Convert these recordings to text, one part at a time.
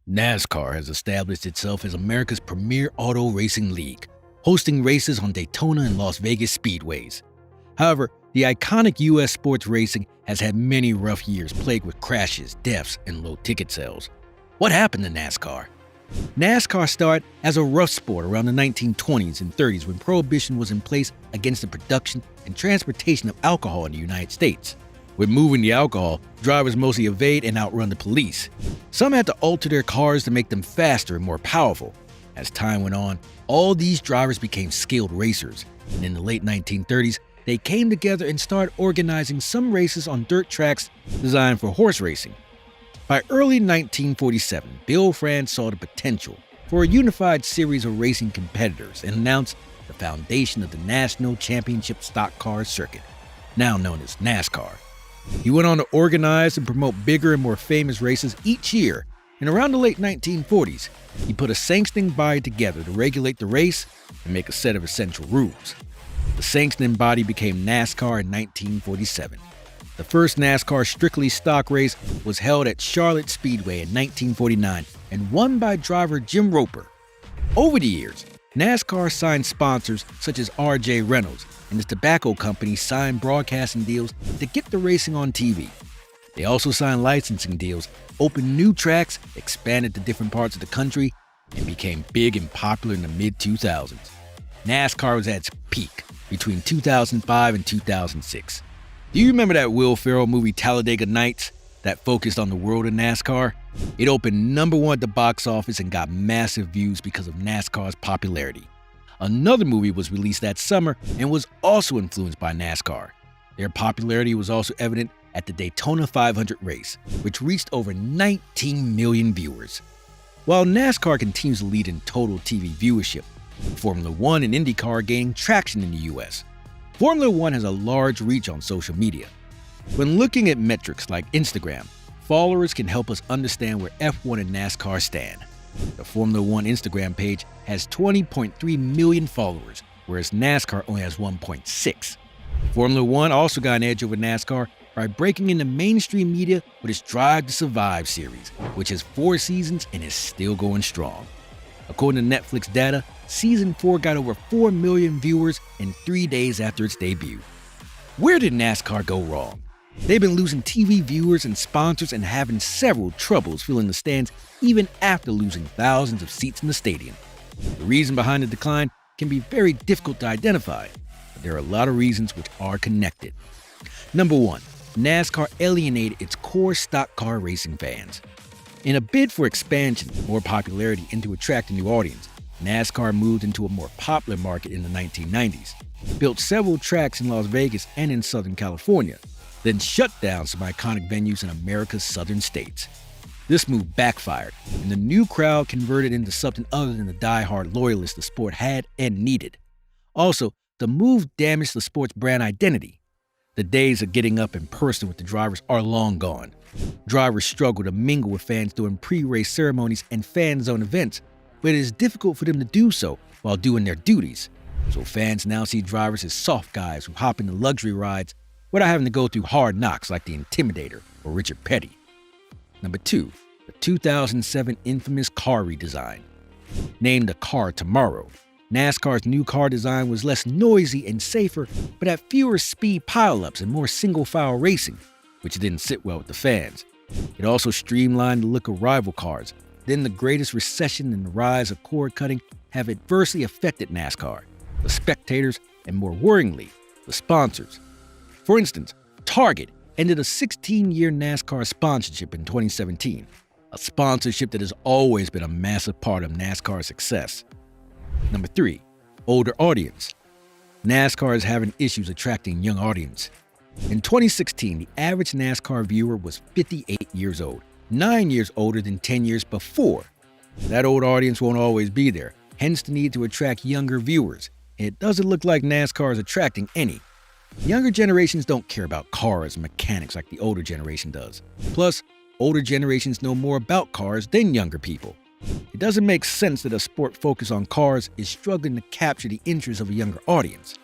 NASCAR has established itself as America's premier auto racing league, hosting races on Daytona and Las Vegas speedways. However, the iconic U.S. sports racing has had many rough years plagued with crashes, deaths, and low ticket sales. What happened to NASCAR? NASCAR started as a rough sport around the 1920s and 30s when prohibition was in place against the production and transportation of alcohol in the United States. With moving the alcohol, drivers mostly evade and outrun the police. Some had to alter their cars to make them faster and more powerful. As time went on, all these drivers became skilled racers, and in the late 1930s, they came together and started organizing some races on dirt tracks designed for horse racing. By early 1947, Bill France saw the potential for a unified series of racing competitors and announced the foundation of the National Championship Stock Car Circuit, now known as NASCAR. He went on to organize and promote bigger and more famous races each year, and around the late 1940s, he put a sanctioning body together to regulate the race and make a set of essential rules. The sanctioning body became NASCAR in 1947. The first NASCAR strictly stock race was held at Charlotte Speedway in 1949 and won by driver Jim Roper. Over the years, NASCAR signed sponsors such as R.J. Reynolds, and the tobacco company signed broadcasting deals to get the racing on TV. They also signed licensing deals, opened new tracks, expanded to different parts of the country, and became big and popular in the mid-2000s. NASCAR was at its peak between 2005 and 2006. Do you remember that Will Ferrell movie Talladega Nights that focused on the world of NASCAR? It opened #1 at the box office and got massive views because of NASCAR's popularity. Another movie was released that summer and was also influenced by NASCAR. Their popularity was also evident at the Daytona 500 race, which reached over 19 million viewers. While NASCAR continues to lead in total TV viewership, Formula One and IndyCar are gaining traction in the US. Formula One has a large reach on social media. When looking at metrics like Instagram, followers can help us understand where F1 and NASCAR stand. The Formula One Instagram page has 20.3 million followers, whereas NASCAR only has 1.6. Formula One also got an edge over NASCAR by breaking into mainstream media with its Drive to Survive series, which has 4 seasons and is still going strong. According to Netflix data, Season 4 got over 4 million viewers in 3 days after its debut. Where did NASCAR go wrong? They've been losing TV viewers and sponsors and having several troubles filling the stands even after losing thousands of seats in the stadium. The reason behind the decline can be very difficult to identify, but there are a lot of reasons which are connected. Number 1, NASCAR alienated its core stock car racing fans. In a bid for expansion and more popularity and to attract a new audience, NASCAR moved into a more popular market in the 1990s, built several tracks in Las Vegas and in Southern California, then shut down some iconic venues in America's southern states. This move backfired, and the new crowd converted into something other than the die-hard loyalists the sport had and needed. Also, the move damaged the sport's brand identity. The days of getting up in person with the drivers are long gone. Drivers struggle to mingle with fans during pre-race ceremonies and fan zone events, but it is difficult for them to do so while doing their duties. So fans now see drivers as soft guys who hop into luxury rides without having to go through hard knocks like the Intimidator or Richard Petty. Number 2, the 2007 infamous car redesign. Named the Car Tomorrow, NASCAR's new car design was less noisy and safer, but had fewer speed pileups and more single-file racing, which didn't sit well with the fans. It also streamlined the look of rival cars. Then the greatest recession and the rise of cord cutting have adversely affected NASCAR, the spectators, and more worryingly, the sponsors. For instance, Target ended a 16-year NASCAR sponsorship in 2017, a sponsorship that has always been a massive part of NASCAR's success. Number 3, older audience. NASCAR is having issues attracting young audience. In 2016, the average NASCAR viewer was 58 years old, 9 years older than 10 years before. That old audience won't always be there, hence the need to attract younger viewers. It doesn't look like NASCAR is attracting any. Younger generations don't care about cars and mechanics like the older generation does. Plus, older generations know more about cars than younger people. It doesn't make sense that a sport focused on cars is struggling to capture the interest of a younger audience.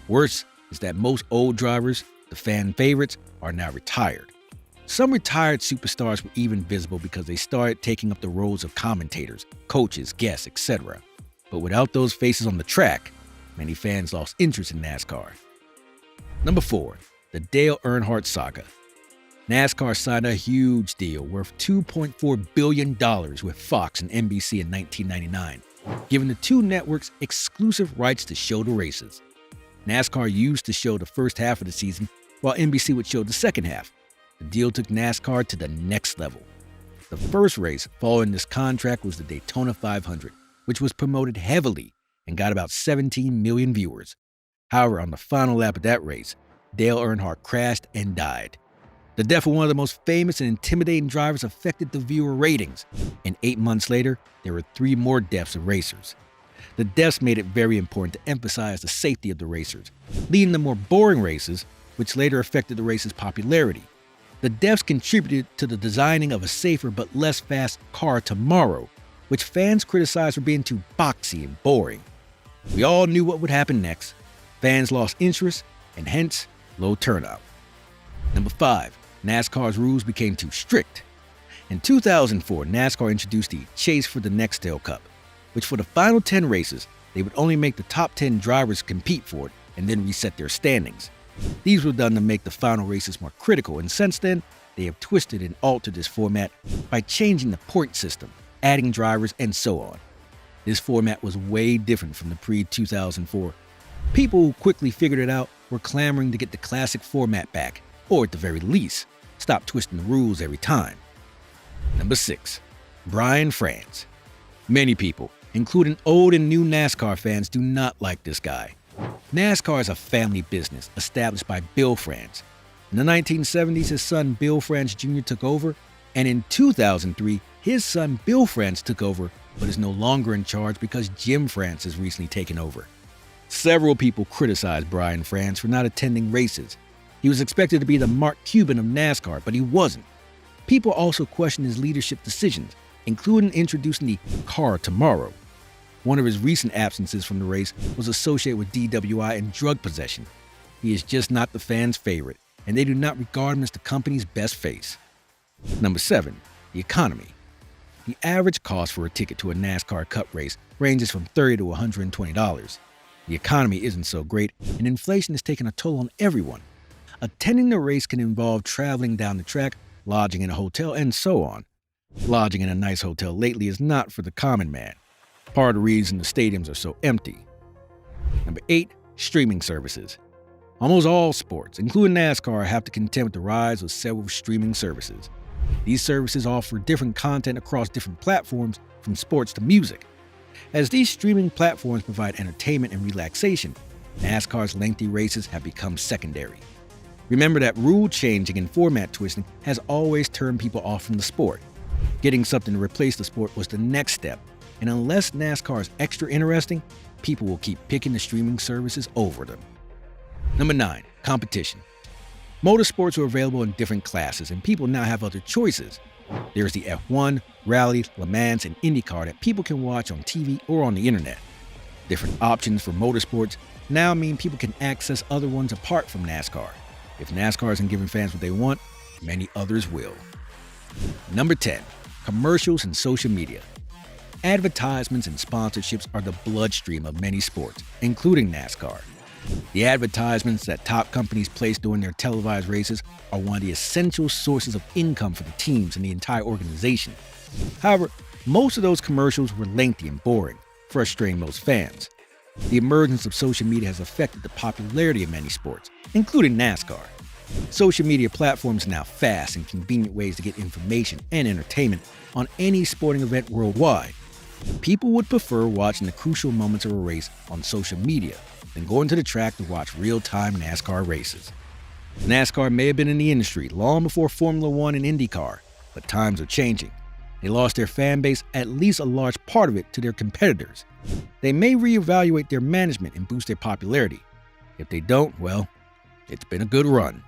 Worse is that most old drivers, the fan favorites, are now retired. Some retired superstars were even visible because they started taking up the roles of commentators, coaches, guests, etc. But without those faces on the track, many fans lost interest in NASCAR. Number 4. The Dale Earnhardt Saga. NASCAR signed a huge deal worth $2.4 billion with Fox and NBC in 1999, giving the two networks exclusive rights to show the races. NASCAR used to show the first half of the season, while NBC would show the second half. The deal took NASCAR to the next level. The first race following this contract was the Daytona 500, which was promoted heavily and got about 17 million viewers. However, on the final lap of that race, Dale Earnhardt crashed and died. The death of one of the most famous and intimidating drivers affected the viewer ratings, and 8 months later, there were 3 more deaths of racers. The deaths made it very important to emphasize the safety of the racers, leading to more boring races, which later affected the race's popularity. The deaths contributed to the designing of a safer but less fast car tomorrow, which fans criticized for being too boxy and boring. We all knew what would happen next. Fans lost interest, and hence, low turnout. Number 5. NASCAR's rules became too strict. In 2004, NASCAR introduced the Chase for the Nextel Cup, which for the final 10 races, they would only make the top 10 drivers compete for it and then reset their standings. These were done to make the final races more critical, and since then, they have twisted and altered this format by changing the point system, adding drivers, and so on. This format was way different from the pre-2004. People who quickly figured it out were clamoring to get the classic format back, or at the very least, stop twisting the rules every time. Number 6. Brian France. Many people, including old and new NASCAR fans, do not like this guy. NASCAR is a family business established by Bill France. In the 1970s, his son Bill France Jr. took over, and in 2003, his son Bill France took over, but is no longer in charge because Jim France has recently taken over. Several people criticized Brian France for not attending races. He was expected to be the Mark Cuban of NASCAR, but he wasn't. People also questioned his leadership decisions, including introducing the car tomorrow. One of his recent absences from the race was associated with DWI and drug possession. He is just not the fans' favorite, and they do not regard him as the company's best face. Number 7. The economy. The average cost for a ticket to a NASCAR Cup race ranges from $30 to $120. The economy isn't so great, and inflation has taken a toll on everyone. Attending the race can involve traveling down the track, lodging in a hotel, and so on. Lodging in a nice hotel lately is not for the common man. Part of the reason the stadiums are so empty. Number 8. Streaming services. Almost all sports, including NASCAR, have to contend with the rise of several streaming services. These services offer different content across different platforms, from sports to music. As these streaming platforms provide entertainment and relaxation, NASCAR's lengthy races have become secondary. Remember that rule changing and format twisting has always turned people off from the sport. Getting something to replace the sport was the next step, and unless NASCAR is extra interesting, people will keep picking the streaming services over them. Number 9. Competition. Motorsports are available in different classes, and people now have other choices. There's the F1, Rally, Le Mans, and IndyCar that people can watch on TV or on the internet. Different options for motorsports now mean people can access other ones apart from NASCAR. If NASCAR isn't giving fans what they want, many others will. Number 10. Commercials and social media. Advertisements and sponsorships are the bloodstream of many sports, including NASCAR. The advertisements that top companies place during their televised races are one of the essential sources of income for the teams and the entire organization. However, most of those commercials were lengthy and boring, frustrating most fans. The emergence of social media has affected the popularity of many sports, including NASCAR. Social media platforms are now fast and convenient ways to get information and entertainment on any sporting event worldwide. People would prefer watching the crucial moments of a race on social media than going to the track to watch real-time NASCAR races. NASCAR may have been in the industry long before Formula One and IndyCar, but times are changing. They lost their fan base, at least a large part of it, to their competitors. They may reevaluate their management and boost their popularity. If they don't, well, it's been a good run.